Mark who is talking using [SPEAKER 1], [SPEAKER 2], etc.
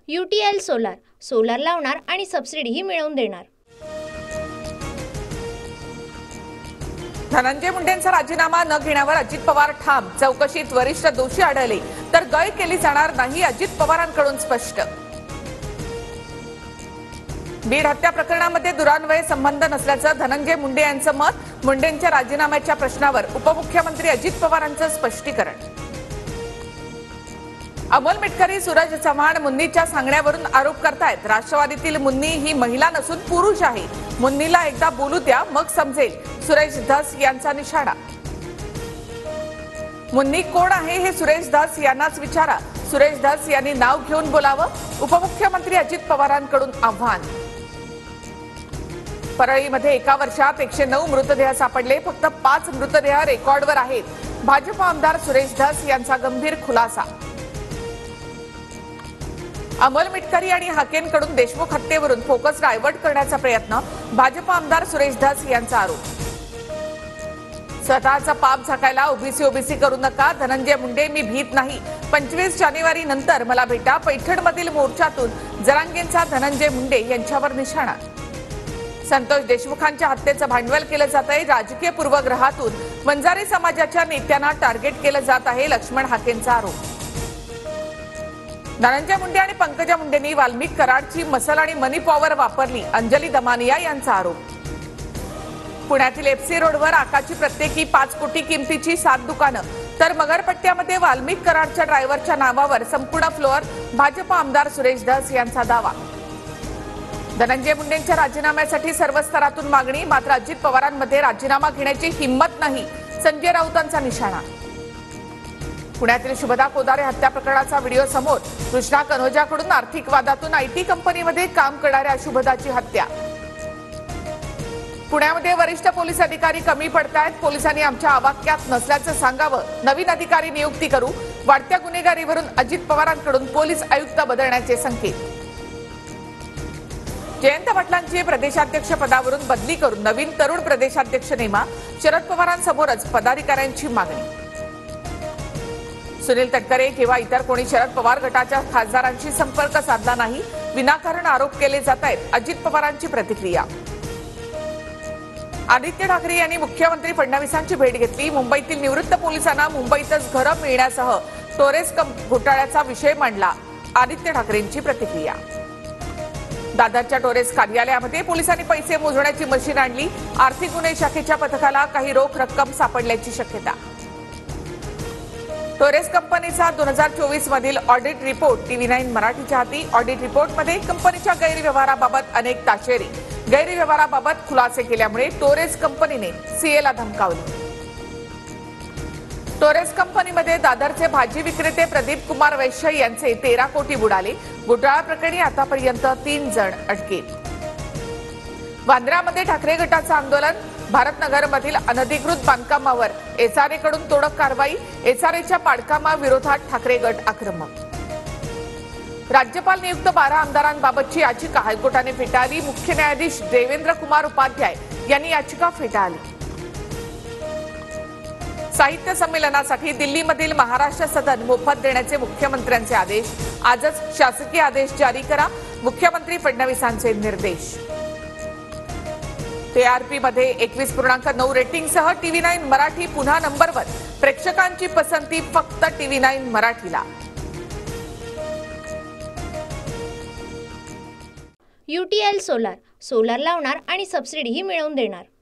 [SPEAKER 1] UTL solar solar लावणार आणि सबसिडीही मिळवून देणार।
[SPEAKER 2] धनंजय मुंडेंचा राजीनामा न घेण्यावर अजित पवार ठाम। चौकशीत वरिष्ठ दोषी आढळले तर गय केली जाणार नाही, अजित पवारांकडून स्पष्ट। बीड हत्या प्रकरणामध्ये दुरान्वये संबंध नसल्याचं धनंजय मुंडे यांचं मत। मुंडेंच्या राजीनाम्याच्या प्रश्नावर उपमुख्यमंत्री अजित पवारांचं स्पष्टीकरण। अमोल मिटकरी सूरज चव्हाण मुन्नीच्या सांगण्यावरून आरोप करतायत। राष्ट्रवादीतील मुन्नी ही महिला नसून पुरुष आहे। मुन्नीला एकदा बोलू द्या मग समजेल, सुरेश धस यांचा निशाणा। मुन्नी कोण आहे हे सुरेश धस यांनाच विचारा। सुरेश धस यांनी नाव घेऊन बोलावं, उपमुख्यमंत्री अजित पवारांकडून आव्हान। परळीमध्ये एका वर्षात 109 मृतदेह सापडले, फक्त 5 मृतदेह रेकॉर्डवर आहेत। भाजप आमदार सुरेश धस यांचा गंभीर खुलासा। अमोल मिटकरी आणि हाकेंकडून देशमुख हत्येवरून फोकस डायव्हर्ट करण्याचा प्रयत्न, भाजप आमदार सुरेश धस यांचा आरोप। स्वतःचा पाप झाकायला ओबीसी करू नका, धनंजय मुंडे मी भीत नाही। 25 जानेवारी नंतर मला भेटा। पैठणमधील मोर्चातून जरांगेंचा धनंजय मुंडे यांच्यावर निशाणा। संतोष देशमुखांच्या हत्येचं भांडवल केलं जात आहे। राजकीय पूर्वग्रहातून वंजारी समाजाच्या नेत्यांना टार्गेट केलं जात आहे, लक्ष्मण हाकेंचा आरोप। धनंजय मुंडे आणि पंकजा मुंडेंनी वाल्मिक कराडची मसल आणि मनी पॉवर वापरली, अंजली दमानिया यांचा आरोप। पुण्यातील एफसी रोडवर आकाची प्रत्येकी 5 कोटी किमतीची 7 दुकानं, तर मगरपट्ट्यामध्ये वाल्मिक कराडच्या ड्रायव्हरच्या नावावर संपूर्ण फ्लोअर, भाजप आमदार सुरेश धस यांचा दावा। धनंजय मुंडेंच्या राजीनाम्यासाठी सर्व स्तरातून मागणी, मात्र अजित पवारांमध्ये राजीनामा घेण्याची हिंमत नाही, संजय राऊतांचा निशाणा। पुण्यातील शुभदा कोदारे हत्या प्रकरणाचा व्हिडिओ समोर, कृष्णा कनोजाकडून आर्थिक वादातून आयटी कंपनीमध्ये काम करणाऱ्या शुभदाची हत्या। पुण्यामध्ये वरिष्ठ पोलीस अधिकारी कमी पडतायत, पोलिसांनी आमच्या आवाक्यात नसल्याचं सांगावं, नवीन अधिकारी नियुक्ती करू। वाढत्या गुन्हेगारीवरून अजित पवारांकडून पोलीस आयुक्त बदलण्याचे संकेत। जयंत पाटलांची प्रदेशाध्यक्ष पदावरून बदली करून नवीन तरुण प्रदेशाध्यक्ष नेमा, शरद पवारांसमोरच पदाधिकाऱ्यांची मागणी। सुनील तटकरे किंवा इतर कोणी शरद पवार गटाच्या खासदारांशी संपर्क साधला नाही, विनाकारण आरोप केले जात आहेत, अजित पवारांची प्रतिक्रिया। आदित्य ठाकरे यांनी मुख्यमंत्री फडणवीसांची भेट घेतली। मुंबईतील निवृत्त पोलिसांना मुंबईतच घरं मिळण्यासह टोरेस घोटाळ्याचा विषय मांडला, आदित्य ठाकरेंची प्रतिक्रिया। दादरच्या टोरेस कार्यालयामध्ये पोलिसांनी पैसे मोजण्याची मशीन आणली, आर्थिक गुन्हे शाखेच्या पथकाला काही रोख रक्कम सापडल्याची शक्यता। टोरेस कंपनीचा 2024 मधील ऑडिट रिपोर्ट TV9 मराठीच्या हाती। ऑडिट रिपोर्टमध्ये कंपनीच्या गैरव्यवहाराबाबत अनेक ताशेरी, गैरव्यवहाराबाबत खुलासे केल्यामुळे टोरेस कंपनीने सीएला धमकावले। टोरेस कंपनीमध्ये दादरचे भाजी विक्रेते प्रदीप कुमार वैश्य यांचे 13 कोटी बुडाले। घोटाळा प्रकरणी आतापर्यंत 3 जण अटकेत। वांद्र्यामध्ये ठाकरे गटाचं आंदोलन, भारतनगरमधील अनधिकृत बांधकामावर एसआरएकडून तोडक कारवाई, एसआरएच्या पाडकामाविरोधात ठाकरे गट आक्रमक। राज्यपाल नियुक्त 12 आमदारांबाबतची याचिका हायकोर्टाने फेटाळली, मुख्य न्यायाधीश देवेंद्र कुमार उपाध्याय यांनी याचिका फेटाळली। साहित्य संमेलनासाठी दिल्लीमधील महाराष्ट्र सदन मोफत देण्याचे मुख्यमंत्र्यांचे आदेश, आजच शासकीय आदेश जारी करा, मुख्यमंत्री फडणवीसांचे निर्देश। TRP मध्ये 21.9 रेटिंगसह TV9 मराठी पुन्हा नंबरवर, प्रेक्षकांची पसंती फक्त TV9 मराठीला।
[SPEAKER 1] UTL सोलार सोलार लावणार आणि सबसिडीही मिळवून देणार।